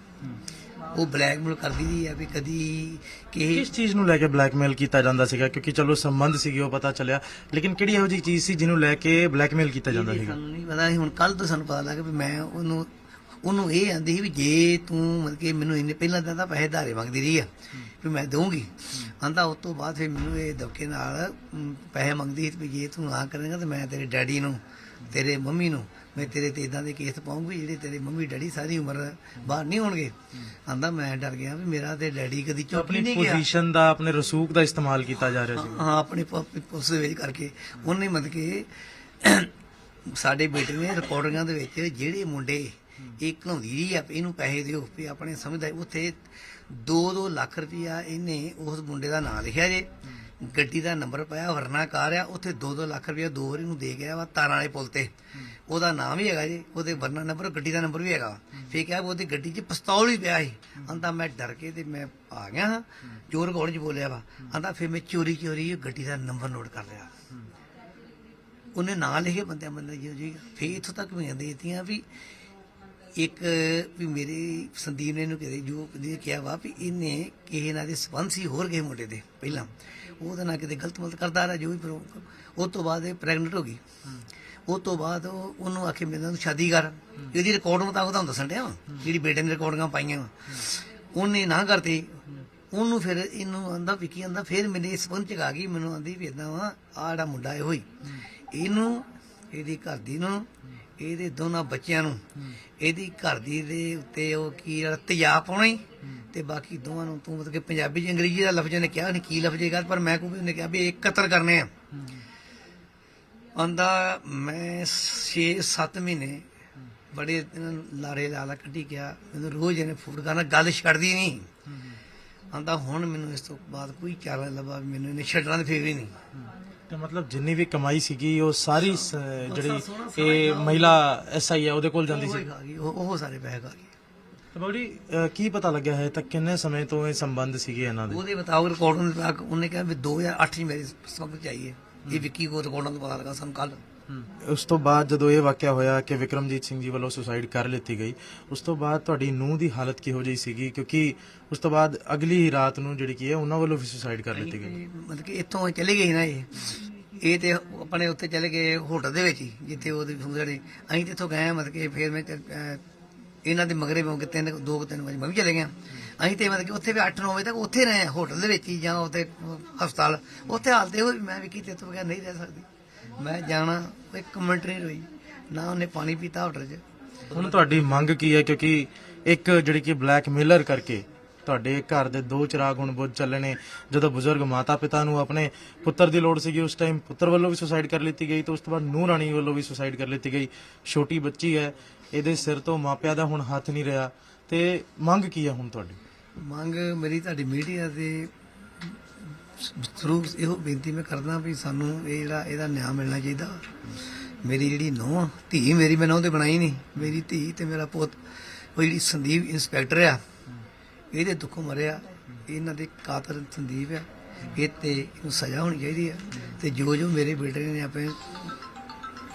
ਉਹ ਬਲੈਕਮੇਲ ਕਰਦੀ ਰਹੀ ਆ ਵੀ ਕਦੀ ਕਿਸੇ ਕਿਸ ਚੀਜ਼ ਨੂੰ ਲੈ ਕੇ ਬਲੈਕਮੇਲ ਕੀਤਾ ਜਾਂਦਾ ਸੀਗਾ? ਕਿਉਂਕਿ ਚਲੋ ਸੰਬੰਧ ਸੀਗੇ ਉਹ ਪਤਾ ਚੱਲਿਆ, ਲੇਕਿਨ ਕਿਹੜੀ ਇਹੋ ਜਿਹੀ ਚੀਜ਼ ਸੀ ਜਿਹਨੂੰ ਲੈ ਕੇ ਬਲੈਕਮੇਲ ਕੀਤਾ ਜਾਂਦਾ ਸੀਗਾ? ਸਾਨੂੰ ਨਹੀਂ ਪਤਾ ਸੀ। ਹੁਣ ਕੱਲ ਤੋਂ ਸਾਨੂੰ ਪਤਾ ਲੱਗਾ ਵੀ ਮੈਂ ਉਹਨੂੰ ਇਹ ਆਂਦੀ ਸੀ ਵੀ ਜੇ ਤੂੰ ਮਤਲਬ ਕਿ ਮੈਨੂੰ ਇੰਨੇ ਪਹਿਲਾਂ ਤਾਂ ਪੈਸੇ ਧਾਰੇ ਮੰਗਦੀ ਰਹੀ ਆ ਵੀ ਮੈਂ ਦਊਂਗੀ, ਆਂਦਾ ਉਸ ਤੋਂ ਬਾਅਦ ਫਿਰ ਮੈਨੂੰ ਇਹ ਧੱਕੇ ਨਾਲ ਪੈਸੇ ਮੰਗਦੀ ਸੀ ਵੀ ਜੇ ਤੂੰ ਨਾ ਕਰੇਂਗਾ ਤਾਂ ਮੈਂ ਤੇਰੇ ਡੈਡੀ ਨੂੰ ਤੇਰੇ ਮੰਮੀ ਨੂੰ ਮੈਂ ਤੇਰੇ ਤੇ ਇਦਾਂ ਦੇ ਕੇਸ ਪਾਉਂਗੀ ਜਿਹੜੇ ਤੇਰੇ ਮੰਮੀ ਡੈਡੀ ਸਾਰੀ ਉਮਰ ਬਾਹਰ ਨਹੀਂ ਹੋਣਗੇ। ਆਂਦਾ ਮੈਂ ਡਰ ਗਿਆ ਵੀ ਮੇਰਾ ਤੇ ਡੈਡੀ ਕਦੀ ਚੁੱਪ ਆਪਣੀ ਨਹੀਂ ਗਿਆ। ਪੋਜੀਸ਼ਨ ਦਾ, ਆਪਣੇ ਰਸੂਖ ਦਾ ਇਸਤੇਮਾਲ ਕੀਤਾ ਜਾ ਰਿਹਾ ਸੀ। ਹਾਂ ਆਪਣੀ ਪੁਲਿਸ ਦੇ ਵਿੱਚ ਕਰਕੇ ਉਹਨੇ ਮਤਲਬ ਕਿ ਸਾਡੇ ਬੇਟੇ ਨੇ ਰਿਕਾਰਡਿੰਗਾਂ ਦੇ ਵਿੱਚ ਜਿਹੜੇ ਮੁੰਡੇ ਇਹ ਘਲਾਉਂਦੀ ਰਹੀ ਆ ਵੀ ਇਹਨੂੰ ਪੈਸੇ ਦਿਓ ਵੀ ਆਪਣੇ ਸਮਝਦਾ, ਉੱਥੇ 2-2 ਲੱਖ ਰੁਪਇਆ ਇਹਨੇ ਉਸ ਮੁੰਡੇ ਦਾ ਨਾਂ ਲਿਖਿਆ ਜੇ, ਗੱਡੀ ਦਾ ਨੰਬਰ ਪਾਇਆ, ਵਰਨਾ ਕਾਰ ਆ, ਉੱਥੇ 2-2 ਲੱਖ ਰੁਪਇਆ 2 ਵਾਰੀ ਨੂੰ ਦੇ ਗਿਆ ਵਾ ਤਾਰਾਂ ਵਾਲੇ ਪੁਲ ਤੇ। ਉਹਦਾ ਨਾਮ ਵੀ ਹੈਗਾ ਜੀ, ਉਹਦੇ ਵਰਨਾ ਨੰਬਰ, ਗੱਡੀ ਦਾ ਨੰਬਰ ਵੀ ਹੈਗਾ। ਫੇਰ ਕਿਹਾ ਉਹਦੀ ਗੱਡੀ 'ਚ ਪਿਸਤੌਲ ਹੀ ਪਿਆ ਸੀ। ਆਂਦਾ ਮੈਂ ਡਰ ਕੇ ਤੇ ਮੈਂ ਆ ਗਿਆ ਹਾਂ, ਜੋਰ ਗੌੜ 'ਚ ਬੋਲਿਆ ਵਾ। ਆਂਦਾ ਫਿਰ ਮੈਂ ਚੋਰੀ ਗੱਡੀ ਦਾ ਨੰਬਰ ਨੋਟ ਕਰ ਲਿਆ। ਉਹਨੇ ਨਾਂ ਲਿਖੇ ਬੰਦੇ ਜੀ। ਫੇਰ ਇੱਥੋਂ ਤੱਕ ਵੀ ਦੇਤੀਆਂ ਵੀ ਇੱਕ ਵੀ ਮੇਰੇ ਸੰਦੀਪ ਨੇ ਇਹਨੂੰ ਕਿਤੇ ਜੋ ਕਿਹਾ ਵਾ ਵੀ ਇਹਨੇ ਕਿਸੇ ਨਾਲ ਦੇ ਸੰਬੰਧ ਸੀ ਹੋਰ ਕਿਸੇ ਮੁੰਡੇ ਦੇ ਪਹਿਲਾਂ, ਉਹਦੇ ਨਾਲ ਕਿਤੇ ਗਲਤ ਮਲਤ ਕਰਦਾ ਰਿਹਾ ਜੋ ਵੀ। ਉਹ ਤੋਂ ਬਾਅਦ ਇਹ ਪ੍ਰੈਗਨੈਂਟ ਹੋ ਗਈ। ਉਹ ਤੋਂ ਬਾਅਦ ਉਹਨੂੰ ਆਖੇ ਮੇਰੇ ਨਾਲ ਸ਼ਾਦੀ ਕਰ, ਇਹਦੀ ਰਿਕਾਰਡ ਮੁਤਾਬਕ ਤੁਹਾਨੂੰ ਦੱਸਣ ਡਿਆ ਜਿਹੜੀ ਬੇਟੇ ਨੇ ਰਿਕਾਰਡਿੰਗਾਂ ਪਾਈਆਂ ਵਾ, ਉਹਨੇ ਨਾ ਕਰਤੀ। ਉਹਨੂੰ ਫਿਰ ਇਹਨੂੰ ਆਂਦਾ ਵਿਕੀ ਆਂਦਾ ਫਿਰ ਮੇਰੇ ਇਸ ਸੰਬੰਧ ਚ ਆ ਗਈ, ਮੈਨੂੰ ਆਂਦੀ ਵੀ ਏਦਾਂ ਵਾ ਆਹ ਜਿਹੜਾ ਮੁੰਡਾ ਇਹੋ ਹੀ, ਇਹਨੂੰ ਇਹਦੀ ਘਰ ਦੀ ਨੂੰ ਇਹਦੇ ਦੋਨਾਂ ਬੱਚਿਆਂ ਨੂੰ ਇਹਦੀ ਘਰ ਦੀ ਦੇ ਉੱਤੇ ਉਹ ਕੀ ਤੇਜ਼ਾਬ ਪਾਉਣਾ ਹੀ, ਤੇ ਬਾਕੀ ਦੋਵਾਂ ਨੂੰ ਤੂੰ ਮਤਲਬ ਕਿ ਪੰਜਾਬੀ ਚ ਅੰਗਰੇਜ਼ੀ ਦਾ ਲਫ਼ਜ਼ ਨੇ ਕਿਹਾ, ਨਹੀਂ ਕੀ ਲਫ਼ਜ਼ ਹੈਗਾ, ਪਰ ਮੈਂ ਕੋਈ ਉਹਨੇ ਕਿਹਾ ਵੀ ਇਹ ਕਤਲ ਕਰਨੇ ਆ। ਆਂਦਾ ਮੈਂ 6-7 ਮਹੀਨੇ ਬੜੇ ਲਾਰੇ ਲਾਲਾ ਕੱਢੀ ਗਿਆ, ਮੈਨੂੰ ਰੋਜ਼ ਇਹਨੇ ਫੂਡ ਕਰਨਾ, ਗੱਲ ਛੱਡਦੀ ਨਹੀਂ। ਆਂਦਾ ਹੁਣ ਮੈਨੂੰ ਇਸ ਤੋਂ ਬਾਅਦ ਕੋਈ ਚਾਰਾ ਲੱਭਾ, ਮੈਨੂੰ ਇਹਨੇ ਛੱਡਣਾ ਤੇ ਫੇਰ ਵੀ ਨਹੀਂ। ਤੇ ਮਤਲਬ ਜਿੰਨੀ ਵੀ ਕਮਾਈ ਸੀਗੀ ਉਹ ਸਾਰੀ ਜਿਹੜੀ ਇਹ ਮਹਿਲਾ ਐਸਆਈ ਹੈ ਉਹਦੇ ਕੋਲ ਜਾਂਦੀ ਸੀ? ਉਹ ਸਾਰੇ ਪੈਸੇ ਖਾ ਗਈ। ਤੇ ਬੜੀ ਕੀ ਪਤਾ ਲੱਗਿਆ ਹੈ ਤਾਂ ਕਿੰਨੇ ਸਮੇਂ ਤੋਂ ਇਹ ਸੰਬੰਧ ਸੀਗੇ ਇਹਨਾਂ ਦੇ? ਉਹਦੇ ਬਤਾਓ ਰਿਕਾਰਡ ਉਹਨੇ ਕਿਹਾ ਵੀ 2008 ਚ ਮੇਰੇ ਸੰਬੰਧ ਚਾਹੀਏ। ਇਹ ਵਿੱਕੀ ਕੋ ਰਿਕਾਰਡਾਂ ਤੋਂ ਪਤਾ ਲੱਗਾ ਸਾਨੂੰ ਕੱਲ। ਉਸ ਤੋਂ ਬਾਅਦ ਜਦੋਂ ਇਹ ਵਾਕਿਆ ਹੋਇਆ ਕਿ ਵਿਕਰਮਜੀਤ ਸਿੰਘ ਜੀ ਵੱਲੋਂ ਸੁਸਾਈਡ ਕਰ ਲਿੱਤੀ ਗਈ, ਉਸ ਤੋਂ ਬਾਅਦ ਤੁਹਾਡੀ ਨੂੰਹ ਦੀ ਹਾਲਤ ਕਿਹੋ ਜਿਹੀ ਸੀਗੀ? ਕਿਉਂਕਿ ਉਸ ਤੋਂ ਬਾਅਦ ਅਗਲੀ ਹੀ ਰਾਤ ਨੂੰ ਜਿਹੜੀ ਕੀ ਹੈ ਉਹਨਾਂ ਵੱਲੋਂ ਵੀ ਸੁਸਾਈਡ ਕਰ ਲਿੱਤੀ ਗਈ। ਮਤਲਬ ਕਿ ਇੱਥੋਂ ਚਲੇ ਗਏ ਨਾ ਇਹ ਤੇ ਆਪਣੇ ਉੱਤੇ ਚਲੇ ਗਏ ਹੋਟਲ ਦੇ ਵਿੱਚ ਹੀ ਜਿੱਥੇ ਉਹਦੇ ਜਿਹੜੇ ਅਸੀਂ ਤੇ ਇੱਥੋਂ ਗਏ ਮਤਲਬ ਕਿ ਫਿਰ ਮੈਂ ਇਹਨਾਂ ਦੇ ਮਗਰੇ ਹੋ ਕੇ 2-3 ਵਜੇ ਮੈਂ ਵੀ ਚਲੇ ਗਿਆ। ਅਸੀਂ ਤੇ ਮਤਲਬ ਕਿ ਉੱਥੇ ਵੀ 8-9 ਵਜੇ ਤੱਕ ਉੱਥੇ ਰਹੇ ਹੋਟਲ ਦੇ ਵਿੱਚ ਹੀ ਜਾਂ ਉੱਥੇ ਹਸਪਤਾਲ, ਉੱਥੇ ਹਾਲਤ ਇਹੋ ਮੈਂ ਵੀ ਕਿਤੇ ਤੋਂ ਬਗੈਰ ਨਹੀਂ ਰਹਿ ਸਕਦੀ। ਮੈਂ ਜਾਣਾ ਇੱਕ ਮਿੰਟ ਨਹੀਂ ਰੋਈ ਨਾ, ਉਹਨੇ ਪਾਣੀ ਪੀਤਾ ਹੋਟਲ 'ਚ। ਹੁਣ ਤੁਹਾਡੀ ਮੰਗ ਕੀ ਹੈ? ਕਿਉਂਕਿ ਇੱਕ ਜਿਹੜੀ ਕਿ ਬਲੈਕਮੇਲਰ ਕਰਕੇ ਤੁਹਾਡੇ ਘਰ ਦੇ 2 ਚਿਰਾਗ ਹੁਣ ਬੁੱਝ ਚੱਲੇ ਨੇ। ਜਦੋਂ ਬਜ਼ੁਰਗ ਮਾਤਾ ਪਿਤਾ ਨੂੰ ਆਪਣੇ ਪੁੱਤਰ ਦੀ ਲੋੜ ਸੀਗੀ ਉਸ ਟਾਈਮ ਪੁੱਤਰ ਵੱਲੋਂ ਵੀ ਸੁਸਾਈਡ ਕਰ ਲਿੱਤੀ ਗਈ, ਤੇ ਉਸ ਤੋਂ ਬਾਅਦ ਨੂੰਹ ਰਾਣੀ ਵੱਲੋਂ ਵੀ ਸੁਸਾਈਡ ਕਰ ਲਿੱਤੀ ਗਈ। ਛੋਟੀ ਬੱਚੀ ਹੈ, ਇਹਦੇ ਸਿਰ ਤੋਂ ਮਾਪਿਆਂ ਦਾ ਹੁਣ ਹੱਥ ਨਹੀਂ ਰਿਹਾ, ਤੇ ਮੰਗ ਕੀ ਹੈ ਹੁਣ ਤੁਹਾਡੀ? ਮੰਗ ਮੇਰੀ ਤੁਹਾਡੀ ਮੀਡੀਆ ਦੇ ਥਰੂ ਇਹੋ ਬੇਨਤੀ ਮੈਂ ਕਰਦਾ ਵੀ ਸਾਨੂੰ ਇਹ ਜਿਹੜਾ ਇਹਦਾ ਨਿਆਂ ਮਿਲਣਾ ਚਾਹੀਦਾ। ਮੇਰੀ ਜਿਹੜੀ ਨੂੰਹ ਧੀ ਮੇਰੀ ਮੈਂ ਨੂੰਹ ਤੇ ਬਣਾਈ ਨਹੀਂ, ਮੇਰੀ ਧੀ ਤੇ ਮੇਰਾ ਪੁੱਤ ਉਹ ਜਿਹੜੀ ਸੰਦੀਪ ਇੰਸਪੈਕਟਰ ਆ ਇਹਦੇ ਦੁੱਖੋਂ ਮਰਿਆ। ਇਹਨਾਂ ਦੇ ਕਾਤਲ ਸੰਦੀਪ ਆ, ਇਹ ਤੇ ਇਹਨੂੰ ਸਜ਼ਾ ਹੋਣੀ ਚਾਹੀਦੀ ਆ। ਤੇ ਜੋ ਮੇਰੇ ਬੇਟੇ ਨੇ ਆਪਣੇ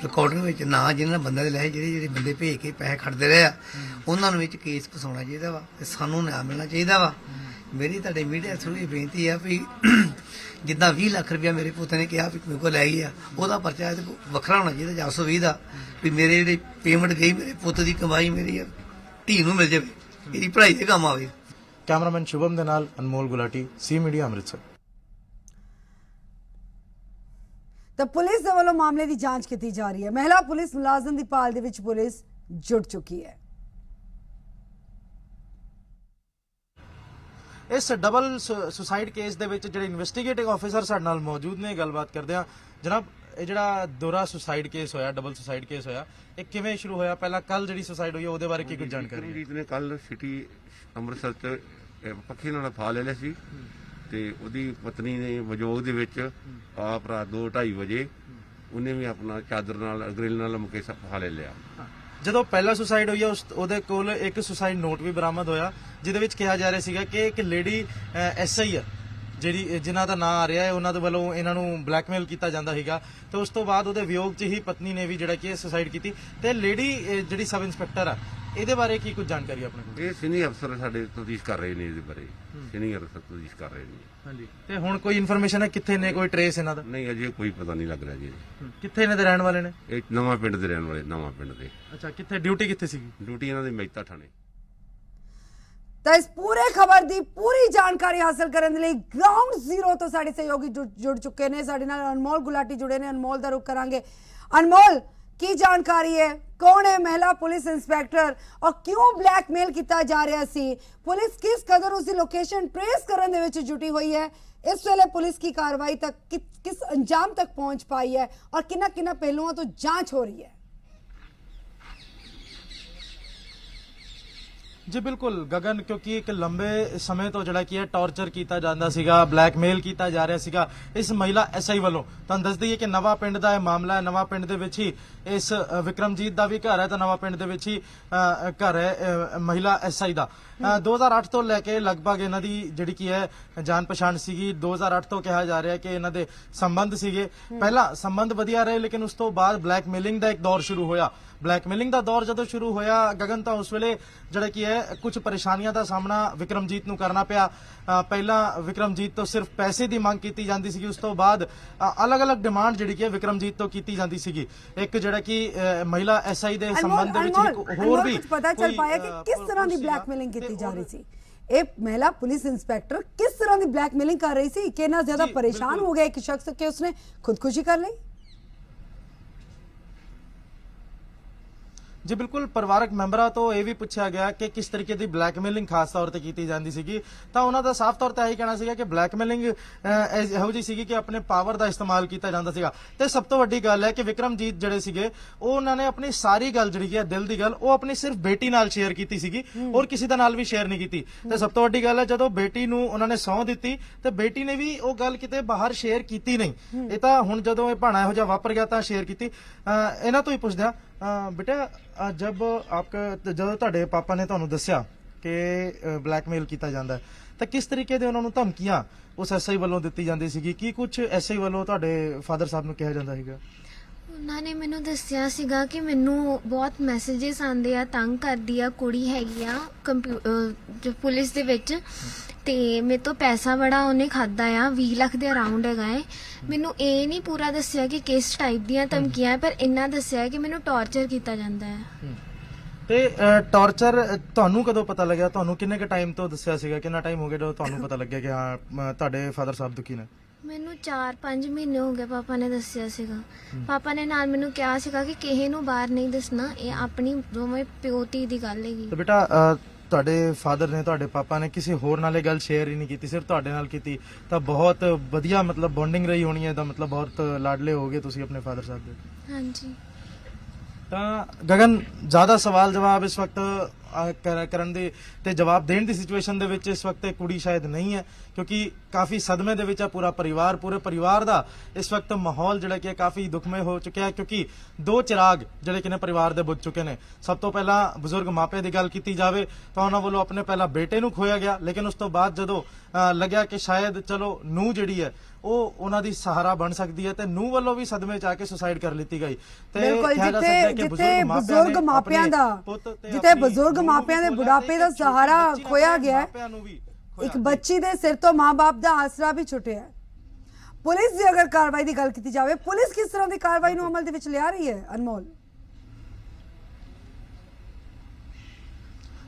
ਰਿਕਾਰਡਿੰਗ ਵਿੱਚ ਨਾ ਜਿਹਨਾਂ ਬੰਦਿਆਂ ਦੇ ਲਏ ਜਿਹੜੇ ਬੰਦੇ ਭੇਜ ਕੇ ਪੈਸੇ ਖੜਦੇ ਰਹੇ ਆ ਉਹਨਾਂ ਨੂੰ ਵਿੱਚ ਕੇਸ ਫਸਾਉਣਾ ਚਾਹੀਦਾ ਵਾ ਤੇ ਸਾਨੂੰ ਨਿਆਂ ਮਿਲਣਾ ਚਾਹੀਦਾ ਵਾ। ਮੇਰੀ ਤੁਹਾਡੇ ਮੀਡੀਆ ਥਰੂ ਇਹ ਬੇਨਤੀ ਆ ਵੀ ਜਿੱਦਾਂ 20 ਲੱਖ ਰੁਪਇਆ ਮੇਰੇ ਪੁੱਤ ਨੇ ਕਿਹਾ ਵੀ ਮੇਰੇ ਕੋਲ ਲੈ ਗਿਆ, ਉਹਦਾ ਪਰਚਾ ਵੱਖਰਾ ਹੋਣਾ ਚਾਹੀਦਾ 420 ਦਾ, ਵੀ ਮੇਰੇ ਜਿਹੜੀ ਪੇਮੈਂਟ ਗਈ ਮੇਰੇ ਪੁੱਤ ਦੀ ਕਮਾਈ ਮੇਰੀ ਧੀ ਨੂੰ ਮਿਲ ਜਾਵੇ, ਇਹਦੀ ਪੜ੍ਹਾਈ ਦੇ ਕੰਮ ਆਵੇ। ਕੈਮਰਾਮੈਨ ਸ਼ੁਭਮ ਦੇ ਨਾਲ ਅਨਮੋਲ ਗੁਲਾਟੀ, ਸੀ ਮੀਡੀਆ ਅੰਮ੍ਰਿਤਸਰ। ਤਾਂ ਪੁਲਿਸ ਦੇ ਵੱਲੋਂ ਮਾਮਲੇ ਦੀ ਜਾਂਚ ਕੀਤੀ ਜਾ ਰਹੀ ਹੈ। ਮਹਿਲਾ ਪੁਲਿਸ ਮੁਲਾਜ਼ਮ ਦੀ ਭਾਲ ਦੇ ਵਿੱਚ ਪੁਲਿਸ ਜੁੜ ਚੁੱਕੀ ਹੈ। ਇਸ ਡਬਲ ਸੁਸਾਈਡ ਕੇਸ ਦੇ ਵਿੱਚ ਜਿਹੜੇ ਇਨਵੈਸਟੀਗੇਟਿੰਗ ਆਫੀਸਰ ਸਾਡੇ ਨਾਲ ਮੌਜੂਦ ਨੇ, ਗੱਲਬਾਤ ਕਰਦੇ ਆ। ਜਨਾਬ, ਇਹ ਜਿਹੜਾ ਦੋਹਰਾ ਸੁਸਾਈਡ ਕੇਸ ਹੋਇਆ, ਡਬਲ ਸੁਸਾਈਡ ਕੇਸ ਹੋਇਆ, ਇਹ ਕਿਵੇਂ ਸ਼ੁਰੂ ਹੋਇਆ? ਪਹਿਲਾਂ ਕੱਲ ਜਿਹੜੀ ਸੁਸਾਈਡ ਹੋਈ ਉਹਦੇ ਬਾਰੇ ਕੀ ਕੁਝ ਜਾਣਕਾਰੀ? ਵਿਕਰਮਜੀਤ ਨੇ ਕੱਲ ਸਿਟੀ ਅੰਮ੍ਰਿਤਸਰ ਚ ਪੱਖੀ ਨਾਲ ਫਾ ਲੈ ਲਿਆ ਸੀ ਤੇ ਉਹਦੀ ਪਤਨੀ ਨੇ ਮਜੋਗ ਦੇ ਵਿੱਚ ਆਪ ਰਾਤ 2-2:30 ਵਜੇ ਉਹਨੇ ਵੀ ਆਪਣਾ ਚਾਦਰ ਨਾਲ ਗ੍ਰਿਲ ਨਾਲ ਮੁਕੇ ਫਾ ਲੈ ਲਿਆ। ਜਦੋਂ ਪਹਿਲਾ ਸੁਸਾਈਡ ਹੋਈ ਉਹਦੇ ਕੋਲ ਇੱਕ ਸੁਸਾਈਡ ਨੋਟ ਵੀ ਬਰਾਮਦ ਹੋਇਆ ਜਿਹਦੇ ਵਿੱਚ ਕਿਹਾ ਜਾ ਰਿਹਾ ਸੀਗਾ ਕਿ ਇੱਕ ਲੇਡੀ ਐਸਆਈ ਆ ਜਿਹੜੀ ਜਿਨ੍ਹਾਂ ਦਾ ਨਾਂ ਆ ਰਿਹਾ ਹੈ, ਉਹਨਾਂ ਦੇ ਵੱਲੋਂ ਇਹਨਾਂ ਨੂੰ ਬਲੈਕਮੇਲ ਕੀਤਾ ਜਾਂਦਾ ਸੀਗਾ। ਤੇ ਉਸ ਤੋਂ ਬਾਅਦ ਉਹਦੇ ਵਿਯੋਗ 'ਚ ਹੀ ਪਤਨੀ ਨੇ ਵੀ ਜਿਹੜਾ ਕਿ ਸੁਸਾਈਡ ਕੀਤੀ। ਤੇ ਲੇਡੀ ਜਿਹੜੀ ਸਬ ਇੰਸਪੈਕਟਰ ਆ ਇਹਦੇ ਬਾਰੇ ਕੀ ਕੁਝ ਜਾਣਕਾਰੀ ਆਪਣੇ ਕੋਲ? ਇਹ ਸੀਨੀਅਰ ਅਫਸਰ ਸਾਡੇ ਤਫਤੀਸ਼ ਕਰ ਰਹੇ ਨੇ ਇਹਦੇ ਬਾਰੇ, ਸੀਨੀਅਰ ਅਫਸਰ ਤਫਤੀਸ਼ ਕਰ ਰਹੇ ਨੇ। ਹਾਂਜੀ, ਤੇ ਹੁਣ ਕੋਈ ਇਨਫੋਰਮੇਸ਼ਨ ਹੈ ਕਿੱਥੇ ਨੇ, ਕੋਈ ਟ੍ਰੇਸ ਇਹਨਾਂ ਦਾ? ਨਹੀਂ ਅਜੇ ਕੋਈ ਪਤਾ ਨਹੀਂ ਲੱਗ ਰਿਹਾ ਜੀ। ਕਿੱਥੇ ਇਹਨਾਂ ਦੇ ਰਹਿਣ ਵਾਲੇ ਨੇ? ਇਹ ਨਵਾਂ ਪਿੰਡ ਦੇ ਰਹਿਣ ਵਾਲੇ, ਨਵਾਂ ਪਿੰਡ ਦੇ। ਅੱਛਾ, ਕਿੱਥੇ ਡਿਊਟੀ ਕਿੱਥੇ ਸੀਗੀ? ਡਿਊਟੀ ਇਹਨਾਂ ਦੀ ਮਹਿਤਾ ਥਾਣੇ। ਤਾਂ ਇਸ ਪੂਰੇ ਖਬਰ ਦੀ ਪੂਰੀ ਜਾਣਕਾਰੀ ਹਾਸਲ ਕਰਨ ਦੇ ਲਈ ਗਰਾਊਂਡ ਜ਼ੀਰੋ ਤੋਂ ਸਾਡੇ ਸਹਿਯੋਗੀ ਜੁੜ ਚੁੱਕੇ ਨੇ, ਸਾਡੇ ਨਾਲ ਅਨਮੋਲ ਗੁਲਾਟੀ जुड़े ने। अनमोल का रुख करांगे। अनमोल की जानकारी है, कौन है महिला पुलिस इंस्पैक्टर और क्यों ब्लैकमेल किया जा रहा सी? पुलिस किस कदर उसकी लोकेशन ट्रेस करने दे विच जुटी हुई है? इस वेले पुलिस की कार्रवाई तक किस अंजाम तक पहुंच पाई है और किन्ना किन्ना पहलुओं तो जांच हो रही है? जी बिल्कुल गगन, क्योंकि एक लंबे समय तो ਜਿਹੜਾ ਕੀ ਹੈ ਟੌਰਚਰ ਕੀਤਾ ਜਾਂਦਾ ਸੀਗਾ, ਬਲੈਕਮੇਲ ਕੀਤਾ ਜਾ ਰਿਹਾ ਸੀਗਾ ਇਸ ਮਹਿਲਾ ਐਸਆਈ ਵੱਲੋਂ। ਤੁਹਾਨੂੰ ਦੱਸ ਦਈਏ ਕਿ ਨਵਾਂ ਪਿੰਡ ਦਾ ਇਹ ਮਾਮਲਾ ਹੈ। ਨਵਾਂ ਪਿੰਡ ਦੇ ਵਿੱਚ ਹੀ ਇਸ ਵਿਕਰਮਜੀਤ ਦਾ ਵੀ ਘਰ ਹੈ, ਤਾਂ ਨਵਾਂ ਪਿੰਡ ਦੇ ਵਿੱਚ ਹੀ ਘਰ ਹੈ ਮਹਿਲਾ ਐਸਆਈ ਦਾ। 2008 ਤੋਂ ਲੈ ਕੇ ਲਗਭਗ ਇਹਨਾਂ ਦੀ ਜਿਹੜੀ ਕੀ ਹੈ ਜਾਣ ਪਛਾਣ ਸੀਗੀ। 2008 ਤੋਂ ਕਿਹਾ ਜਾ ਰਿਹਾ ਕਿ ਇਹਨਾਂ ਦੇ ਸੰਬੰਧ ਸੀਗੇ। ਪਹਿਲਾਂ ਸੰਬੰਧ ਵਧੀਆ ਰਹੇ, ਲੇਕਿਨ ਉਸ ਤੋਂ ਬਾਅਦ ਬਲੈਕਮੇਲਿੰਗ ਦਾ ਇੱਕ ਦੌਰ ਸ਼ੁਰੂ ਹੋਇਆ। ਬਲੈਕਮੇਲਿੰਗ ਦਾ ਦੌਰ ਜਦੋਂ ਸ਼ੁਰੂ ਹੋਇਆ ਗਗਨ, ਤਾਂ ਉਸ ਵੇਲੇ ਜਿਹੜਾ ਕੀ ਹੈ ਕੁਝ ਪਰੇਸ਼ਾਨੀਆਂ ਦਾ ਸਾਹਮਣਾ ਵਿਕਰਮਜੀਤ ਨੂੰ ਕਰਨਾ ਪਿਆ। ਪਹਿਲਾਂ ਵਿਕਰਮਜੀਤ ਤੋਂ ਸਿਰਫ ਪੈਸੇ ਦੀ ਮੰਗ ਕੀਤੀ ਜਾਂਦੀ ਸੀਗੀ, ਉਸ ਤੋਂ ਬਾਅਦ ਅਲੱਗ-ਅਲੱਗ ਡਿਮਾਂਡ ਜਿਹੜੀ ਕੀ ਹੈ ਵਿਕਰਮਜੀਤ ਤੋਂ ਕੀਤੀ ਜਾਂਦੀ ਸੀਗੀ। ਇੱਕ ਜਿਹੜਾ ਕਿ ਮਹਿਲਾ ਐਸਆਈ ਦੇ ਸੰਬੰਧ ਦੇ ਵਿੱਚ ਹੋਰ ਵੀ ਪਤਾ ਚੱਲ ਪਾਇਆ ਕਿ ਕਿਸ ਤਰ੍ਹਾਂ ਦੀ ਬਲੈਕਮੇਲਿੰਗ ਕੀਤੀ ਜਾ ਰਹੀ ਸੀ। ਇਹ महिला पुलिस इंस्पेक्टर किस तरह की ब्लैकमेलिंग कर रही थी कि इतना ज्यादा परेशान हो गया एक शख्स कि उसने खुदकुशी कर ली? जी बिल्कुल, ਪਰਿਵਾਰਕ ਮੈਂਬਰਾਂ ਤੋਂ ਇਹ ਵੀ ਪੁੱਛਿਆ ਗਿਆ ਕਿ ਕਿਸ ਤਰੀਕੇ ਦੀ ਬਲੈਕਮੇਲਿੰਗ ਖਾਸ ਤੌਰ ਤੇ ਕੀਤੀ ਜਾਂਦੀ ਸੀਗੀ, ਤਾਂ ਉਹਨਾਂ ਦਾ ਸਾਫ਼ ਤੌਰ ਤੇ ਇਹੀ ਕਹਿਣਾ ਸੀਗਾ ਕਿ ਬਲੈਕਮੇਲਿੰਗ ਇਹੋ ਜਿਹੀ ਸੀਗੀ ਕਿ ਆਪਣੇ ਪਾਵਰ ਦਾ ਇਸਤੇਮਾਲ ਕੀਤਾ ਜਾਂਦਾ ਸੀਗਾ। ਤੇ ਸਭ ਤੋਂ ਵੱਡੀ ਗੱਲ ਹੈ ਕਿ ਵਿਕਰਮਜੀਤ ਜਿਹੜੇ ਸੀਗੇ ਉਹ ਉਹਨਾਂ ਨੇ ਆਪਣੀ ਸਾਰੀ ਗੱਲ ਜਿਹੜੀ ਹੈ ਦਿਲ ਦੀ ਗੱਲ ਉਹ ਆਪਣੀ ਸਿਰਫ ਬੇਟੀ ਨਾਲ ਸ਼ੇਅਰ ਕੀਤੀ ਸੀਗੀ, ਔਰ ਕਿਸੇ ਦੇ ਨਾਲ ਵੀ ਸ਼ੇਅਰ ਨਹੀਂ ਕੀਤੀ। ਤੇ ਸਭ ਤੋਂ ਵੱਡੀ ਗੱਲ ਹੈ ਜਦੋਂ ਬੇਟੀ ਨੂੰ ਉਹਨਾਂ ਨੇ ਸਹੁੰ ਦਿੱਤੀ ਤੇ ਬੇਟੀ ਨੇ ਵੀ ਉਹ ਗੱਲ ਕਿਤੇ ਬਾਹਰ ਸ਼ੇਅਰ ਕੀਤੀ ਨਹੀਂ। ਇਹ ਤਾਂ ਹੁਣ ਜਦੋਂ ਇਹ ਭਾਣਾ ਇਹੋ ਜਿਹਾ ਵਾਪਰ ਗਿਆ ਤਾਂ ਸ਼ੇਅਰ ਕੀਤੀ। ਇਹਨਾਂ ਤੋਂ ਹੀ ਪੁੱਛਦਿਆਂ बेटा जब आपका ਜਦੋਂ ਤੁਹਾਡੇ ਪਾਪਾ ਨੇ ਤੁਹਾਨੂੰ ਦੱਸਿਆ ਕਿ ਬਲੈਕਮੇਲ ਕੀਤਾ ਜਾਂਦਾ ਹੈ ਤਾਂ ਕਿਸ ਤਰੀਕੇ ਦੇ ਉਹਨਾਂ ਨੂੰ ਧਮਕੀਆਂ ਉਸ ਐਸਆਈ ਵੱਲੋਂ ਦਿੱਤੀ ਜਾਂਦੀ ਸੀਗੀ? ਕੀ ਕੁਝ ਐਸਆਈ ਵੱਲੋਂ ਤੁਹਾਡੇ ਫਾਦਰ ਸਾਹਿਬ ਨੂੰ ਕਿਹਾ ਜਾਂਦਾ ਹੈਗਾ? ਉਹਨਾਂ ਨੇ ਮੈਨੂੰ ਦੱਸਿਆ ਸੀਗਾ ਕਿ ਮੈਨੂੰ ਬਹੁਤ ਮੈਸੇजेस ਆਉਂਦੇ ਆ, ਤੰਗ ਕਰਦੀ ਆ, ਕੁੜੀ ਹੈਗੀ ਆ ਪੁਲਿਸ ਦੇ ਵਿੱਚ ਤੇ ਮੇਰੇ ਤੋਂ ਪੈਸਾ ਬੜਾ ਉਹਨੇ ਖਾਦਾ ਆ, 20 ਲੱਖ ਦੇ ਅਰਾਊਂਡ ਹੈਗਾ ਹੈ। ਮੈਨੂੰ ਇਹ ਨਹੀਂ ਪੂਰਾ ਦੱਸਿਆ ਕਿ ਕਿਸ ਟਾਈਪ ਦੀਆਂ ਧਮਕੀਆਂ, ਪਰ ਇੰਨਾ ਦੱਸਿਆ ਕਿ ਮੈਨੂੰ ਟੌਰਚਰ ਕੀਤਾ ਜਾਂਦਾ ਹੈ। ਤੇ ਟੌਰਚਰ ਤੁਹਾਨੂੰ ਕਦੋਂ ਪਤਾ ਲੱਗਿਆ? ਤੁਹਾਨੂੰ ਕਿੰਨੇ ਕ ਟਾਈਮ ਤੋਂ ਦੱਸਿਆ ਸੀਗਾ? ਕਿੰਨਾ ਟਾਈਮ ਹੋ ਗਿਆ ਜਦੋਂ ਤੁਹਾਨੂੰ ਪਤਾ ਲੱਗਿਆ ਕਿ ਹਾਂ ਤੁਹਾਡੇ ਫਾਦਰ ਸਾਹਿਬ ਦੁਖੀ ਨੇ? ਮੈਨੂੰ 4-5 ਮਹੀਨੇ ਹੋ ਗਏ ਪਾਪਾ ਨੇ ਦੱਸਿਆ ਸੀਗਾ। ਪਾਪਾ ਨੇ ਨਾਲ ਮੈਨੂੰ ਕਿਹਾ ਸੀਗਾ ਕਿ ਕਿਸੇ ਨੂੰ ਬਾਹਰ ਨਹੀਂ ਦੱਸਣਾ, ਇਹ ਆਪਣੀ ਦੋਵੇਂ ਪਿਓਤੀ ਦੀ ਗੱਲ ਹੈਗੀ। ਤੇ ਬੇਟਾ ਤੁਹਾਡੇ ਫਾਦਰ ਨੇ, ਤੁਹਾਡੇ ਪਾਪਾ ਨੇ ਕਿਸੇ ਹੋਰ ਨਾਲ ਇਹ ਗੱਲ ਸ਼ੇਅਰ ਹੀ ਨਹੀਂ ਕੀਤੀ, ਸਿਰਫ ਤੁਹਾਡੇ ਨਾਲ ਕੀਤੀ, ਤਾਂ ਬਹੁਤ ਵਧੀਆ ਮਤਲਬ ਬੌਂਡਿੰਗ ਰਹੀ ਹੋਣੀ ਹੈ। ਤਾਂ ਮਤਲਬ ਬਹੁਤ ਲਾਡਲੇ ਹੋਗੇ ਤੁਸੀਂ ਆਪਣੇ ਫਾਦਰ ਸਾਹਿਬ ਦੇ। ਹਾਂਜੀ। ਤਾਂ ਗਗਨ, ਜ਼ਿਆਦਾ ਸਵਾਲ ਜਵਾਬ ਇਸ ਵਕਤ ਕਰਨ ਦੇ ਤੇ ਜਵਾਬ ਦੇਣ ਦੀ ਸਿਚੁਏਸ਼ਨ ਦੇ ਵਿੱਚ ਇਸ ਵਕਤ ਇਹ ਕੁੜੀ ਸ਼ਾਇਦ ਨਹੀਂ ਹੈ, ਕਿਉਂਕਿ ਕਾਫੀ ਸਦਮੇ ਦੇ ਵਿੱਚ ਆ ਪੂਰਾ ਪਰਿਵਾਰ। ਪੂਰੇ ਪਰਿਵਾਰ ਦਾ ਇਸ ਵਕਤ ਮਾਹੌਲ ਜਿਹੜਾ ਕਿ ਕਾਫੀ ਦੁਖਮय ਹੋ ਚੁੱਕਿਆ ਹੈ, ਕਿਉਂਕਿ ਦੋ ਚਿਰਾਗ ਜਿਹੜੇ ਕਿ ਨੇ ਪਰਿਵਾਰ ਦੇ ਬੁੱਝ ਚੁੱਕੇ ਨੇ। ਸਭ ਤੋਂ ਪਹਿਲਾਂ ਬਜ਼ੁਰਗ ਮਾਪਿਆਂ ਦੀ ਗੱਲ ਕੀਤੀ ਜਾਵੇ ਤਾਂ ਉਹਨਾਂ ਵੱਲੋਂ ਆਪਣੇ ਪਹਿਲਾਂ ਬੇਟੇ ਨੂੰ ਖੋਇਆ ਗਿਆ, ਲੇਕਿਨ ਉਸ ਤੋਂ ਬਾਅਦ ਜਦੋਂ ਲੱਗਿਆ ਕਿ ਸ਼ਾਇਦ ਚਲੋ ਨੂੰਹ ਜਿਹੜੀ ਹੈ ਉਹ ਉਹਨਾਂ ਦੀ ਸਹਾਰਾ ਬਣ ਸਕਦੀ ਹੈ, ਤੇ ਨੂੰਹ ਵੱਲੋਂ ਵੀ ਸਦਮੇ ਚ ਆ ਕੇ ਸੁਸਾਈਡ ਕਰ ਲਿੱਤੀ ਗਈ। ਤੇ ਜਿੱਥੇ ਬਜ਼ੁਰਗ ਮਾਪਿਆਂ ਦਾ ਜਿੱਥੇ ਬਜ਼ੁਰਗ ਮਾਪਿਆਂ ਦੇ ਬੁਢਾਪੇ ਦਾ ਸਹਾਰਾ ਖੋਇਆ ਗਿਆ, ਇੱਕ ਬੱਚੀ ਦੇ ਸਿਰ ਤੋਂ ਮਾਂ-ਬਾਪ ਦਾ ਆਸਰਾ ਵੀ ਛੁੱਟਿਆ। ਪੁਲਿਸ ਦੀ ਅਗਰ ਕਾਰਵਾਈ ਦੀ ਗੱਲ ਕੀਤੀ ਜਾਵੇ, ਪੁਲਿਸ ਕਿਸ ਤਰ੍ਹਾਂ ਦੀ ਕਾਰਵਾਈ ਨੂੰ ਅਮਲ ਦੇ ਵਿੱਚ ਲਿਆ ਰਹੀ ਹੈ ਅਨਮੋਲ?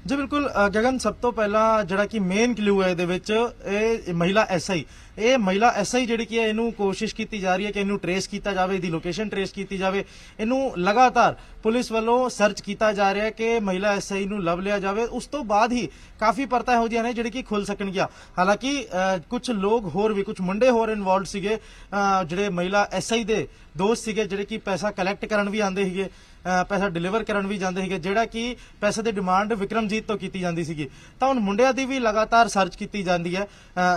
ਜੀ ਬਿਲਕੁਲ ਗਗਨ, ਸਭ ਤੋਂ ਪਹਿਲਾਂ ਜਿਹੜਾ ਕਿ ਮੇਨ ਕਲੂ ਹੈ ਇਹਦੇ ਵਿੱਚ ਇਹ ਮਹਿਲਾ ਐਸਆਈ ਜਿਹੜੀ ਕਿ ਇਹਨੂੰ ਕੋਸ਼ਿਸ਼ ਕੀਤੀ ਜਾ ਰਹੀ ਹੈ ਕਿ ਇਹਨੂੰ ਟਰੇਸ ਕੀਤਾ ਜਾਵੇ, ਇਹਦੀ ਲੋਕੇਸ਼ਨ ਟਰੇਸ ਕੀਤੀ ਜਾਵੇ। ਇਹਨੂੰ ਲਗਾਤਾਰ ਪੁਲਿਸ ਵੱਲੋਂ ਸਰਚ ਕੀਤਾ ਜਾ ਰਿਹਾ ਹੈ ਕਿ ਮਹਿਲਾ ਐਸਆਈ ਨੂੰ ਲੱਭ ਲਿਆ ਜਾਵੇ। ਉਸ ਤੋਂ ਬਾਅਦ ਹੀ ਕਾਫੀ ਪਰਤਾਂ ਇਹੋ ਜਿਹੀਆਂ ਨੇ ਜਿਹੜੀ ਕਿ ਖੁੱਲ ਸਕਣਗੀਆਂ। ਹਾਲਾਂਕਿ ਕੁਝ ਲੋਕ ਹੋਰ ਵੀ, ਕੁਝ ਮੁੰਡੇ ਹੋਰ ਇਨਵੋਲਵਡ ਸੀਗੇ, ਜਿਹੜੇ ਮਹਿਲਾ ਐਸਆਈ ਦੇ ਦੋਸਤ ਸੀਗੇ, ਜਿਹੜੇ ਕਿ ਪੈਸਾ ਕਲੈਕਟ ਕਰਨ ਵੀ ਆਉਂਦੇ ਸੀਗੇ, ਪੈਸਾ ਡਿਲੀਵਰ ਕਰਨ ਵੀ ਜਾਂਦੇ ਸੀਗੇ, ਜਿਹੜਾ ਕਿ ਪੈਸੇ ਦੀ ਡਿਮਾਂਡ ਵਿਕਰਮਜੀਤ ਤੋਂ ਕੀਤੀ ਜਾਂਦੀ ਸੀਗੀ। ਤਾਂ ਹੁਣ ਮੁੰਡਿਆਂ ਦੀ ਵੀ ਲਗਾਤਾਰ ਸਰਚ ਕੀਤੀ ਜਾਂਦੀ ਹੈ,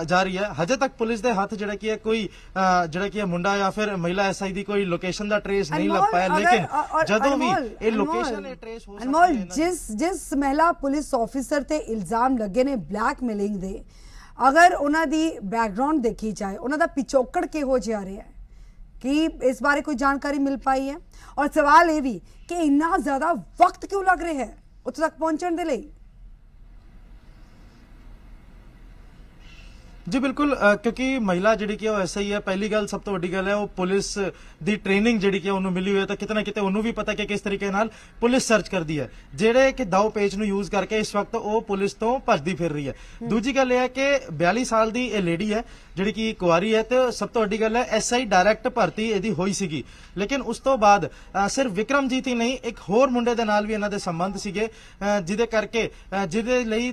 ਜਾ ਰਹੀ ਹੈ। ਹਜੇ ਤੱਕ ਪੁਲਿਸ ਦੇ ਹੱਥ ਜਿਹੜਾ ਕਿ ਕੋਈ ਜਿਹੜਾ ਕਿ ਮੁੰਡਾ ਜਾਂ ਫਿਰ ਮਹਿਲਾ ਐਸਆਈ ਦੀ ਕੋਈ ਲੋਕੇਸ਼ਨ ਦਾ ਟ੍ਰੇਸ ਨਹੀਂ ਲੱਗ ਪਾਇਆ, ਲੇਕਿਨ ਜਦੋਂ ਵੀ ਇਹ ਲੋਕੇਸ਼ਨ ਇਹ ਟ੍ਰੇਸ ਹੋ ਸਕਦੀ ਹੈ। ਜਿਸ ਮਹਿਲਾ ਪੁਲਿਸ ਆਫੀਸਰ ਤੇ ਇਲਜ਼ਾਮ ਲੱਗੇ ਨੇ ਬਲੈਕਮੇਲਿੰਗ ਦੇ, ਅਗਰ ਉਹਨਾਂ ਦੀ ਬੈਕਗ੍ਰਾਉਂਡ ਦੇਖੀ ਜਾਏ, ਉਹਨਾਂ ਦਾ ਪਿਛੋਕੜ ਕਿਹੋ ਜਿਹਾ ਰਿਹਾ ਹੈ, कि इस बारे कोई जानकारी मिल पाई है? और सवाल ये भी कि इतना ज्यादा वक्त क्यों लग रहा है? ਉੱਥੇ ਤੱਕ ਪਹੁੰਚਣ ਦੇ ਲਈ? ਜੀ ਬਿਲਕੁਲ, ਕਿਉਂਕਿ ਮਹਿਲਾ ਜਿਹੜੀ ਕਿ ਉਹ ਐਸਾ ਹੀ ਹੈ। ਪਹਿਲੀ ਗੱਲ, ਸਭ ਤੋਂ ਵੱਡੀ ਗੱਲ ਹੈ, ਉਹ ਪੁਲਿਸ ਦੀ ਟ੍ਰੇਨਿੰਗ ਜਿਹੜੀ ਕਿ ਉਹਨੂੰ ਮਿਲੀ ਹੋਈ ਹੈ, ਤਾਂ ਕਿਤੇ ਨਾ ਕਿਤੇ ਉਹਨੂੰ ਵੀ ਪਤਾ ਕਿ ਕਿਸ ਤਰੀਕੇ ਨਾਲ ਪੁਲਿਸ ਸਰਚ ਕਰਦੀ ਹੈ, ਜਿਹੜੇ ਕਿ ਦਾਅ ਪੇਚ ਨੂੰ ਯੂਜ਼ ਕਰਕੇ ਇਸ ਵਕਤ ਉਹ ਪੁਲਿਸ ਤੋਂ ਭੱਜਦੀ ਫਿਰ ਰਹੀ ਹੈ। ਦੂਜੀ ਗੱਲ ਇਹ ਹੈ ਕਿ 42 ਸਾਲ ਦੀ ਇਹ ਲੇਡੀ ਹੈ ਜਿਹੜੀ ਕਿ ਕੁਆਰੀ ਹੈ, ਤੇ ਸਭ ਤੋਂ ਵੱਡੀ ਗੱਲ ਹੈ ਐਸਆਈ ਡਾਇਰੈਕਟ ਭਰਤੀ ਇਹਦੀ ਹੋਈ ਸੀਗੀ, ਲੇਕਿਨ ਉਸ ਤੋਂ ਬਾਅਦ ਸਿਰਫ ਵਿਕਰਮਜੀਤ ਹੀ ਨਹੀਂ, ਇੱਕ ਹੋਰ ਮੁੰਡੇ ਦੇ ਨਾਲ ਵੀ ਇਹਨਾਂ ਦੇ ਸੰਬੰਧ ਸੀਗੇ, ਜਿਹਦੇ ਕਰਕੇ ਜਿਹਦੇ ਲਈ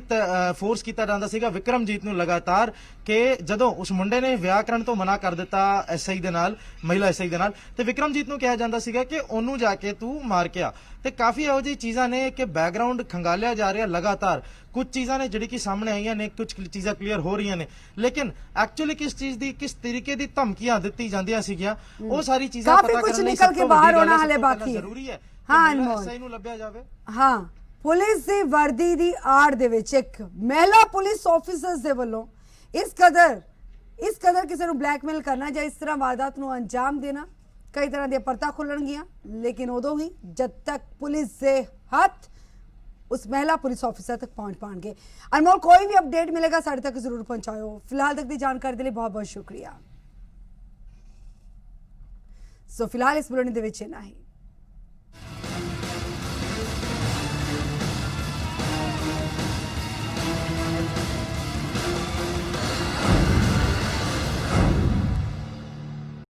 ਫੋਰਸ ਕੀਤਾ ਜਾਂਦਾ ਸੀਗਾ ਵਿਕਰਮਜੀਤ ਨੂੰ ਲਗਾਤਾਰ, ਕਿ ਜਦੋਂ ਉਸ ਮੁੰਡੇ ਨੇ ਵਿਆਹ ਕਰਨ ਤੋਂ ਮਨਾ ਕਰ ਦਿੱਤਾ ਐਸਆਈ ਦੇ ਨਾਲ, ਮਹਿਲਾ ਐਸਆਈ ਦੇ ਨਾਲ, ਤੇ ਵਿਕਰਮਜੀਤ ਨੂੰ ਕਿਹਾ ਜਾਂਦਾ ਸੀਗਾ ਕਿ ਉਹਨੂੰ ਜਾ ਕੇ ਤੂੰ ਮਾਰ ਕੇ ਆ। ਤੇ ਕਾਫੀ ਇਹੋ ਜਿਹੀ ਚੀਜ਼ਾਂ ਨੇ ਕਿ ਬੈਕਗ੍ਰਾਉਂਡ ਖੰਗਾਲਿਆ ਜਾ ਰਿਹਾ ਲਗਾਤਾਰ। ਕੁਝ ਚੀਜ਼ਾਂ ਨੇ ਜਿਹੜੀ ਕਿ ਸਾਹਮਣੇ ਆਈਆਂ ਨੇ, ਕੁਝ ਚੀਜ਼ਾਂ ਕਲੀਅਰ ਹੋ ਰਹੀਆਂ ਨੇ, ਲੇਕਿਨ ਐਕਚੁਅਲੀ ਕਿਸ ਚੀਜ਼ ਦੀ, ਕਿਸ ਤਰੀਕੇ ਦੀ ਧਮਕੀਆਂ ਦਿੱਤੀ ਜਾਂਦੀਆਂ ਸੀਗੀਆਂ, ਉਹ ਸਾਰੀ ਚੀਜ਼ਾਂ ਕਾਫੀ ਪਤਾ ਕੁਝ ਕਰਨ ਲਈ ਨਿਕਲ ਕੇ ਬਾਹਰ ਹੋਣਾ ਹਲੇ ਬਾਕੀ ਬਾਕੀ ਹੈ। ਜ਼ਰੂਰੀ ਹੈ। ਹਾਂ ਅਨਮੋਲ, ਐਸਆਈ ਨੂੰ ਲੱਭਿਆ ਜਾਵੇ। ਹਾਂ, ਪੁਲਿਸ ਦੀ ਵਰਦੀ ਦੀ ਆੜ ਦੇ ਵਿੱਚ ਇੱਕ ਮਹਿਲਾ ਪੁਲਿਸ ਆਫੀਸਰਸ ਦੇ ਵੱਲੋਂ ਇਸ ਕਦਰ ਕਿਸੇ ਨੂੰ ਬਲੈਕਮੇਲ ਕਰਨਾ ਜਾਂ ਇਸ ਤਰ੍ਹਾਂ ਵਾਰਦਾਤ ਨੂੰ ਅੰਜਾਮ ਦੇਣਾ, ਕਈ ਤਰ੍ਹਾਂ ਦੀਆਂ ਪਰਤਾਂ ਖੁੱਲਣਗੀਆਂ, ਲੇਕਿਨ ਉਦੋਂ ਹੀ ਜਦ ਤੱਕ ਪੁਲਿਸ ਦੇ ਹੱਥ ਉਸ ਮਹਿਲਾ ਪੁਲਿਸ ਆਫਿਸਰ ਤੱਕ ਪਹੁੰਚ ਪਾਣਗੇ। ਅਨਮੋਲ, ਕੋਈ ਵੀ ਅਪਡੇਟ ਮਿਲੇਗਾ ਸਾਡੇ ਤੱਕ ਜ਼ਰੂਰ ਪਹੁੰਚਾਇਓ। ਫਿਲਹਾਲ ਤੱਕ ਦੀ ਜਾਣਕਾਰੀ ਦੇ ਲਈ ਬਹੁਤ ਬਹੁਤ ਸ਼ੁਕਰੀਆ। ਸੋ ਫਿਲਹਾਲ ਇਸ ਬੁਲੇਟਿਨ ਦੇ ਵਿੱਚ ਇੰਨਾ ਹੀ।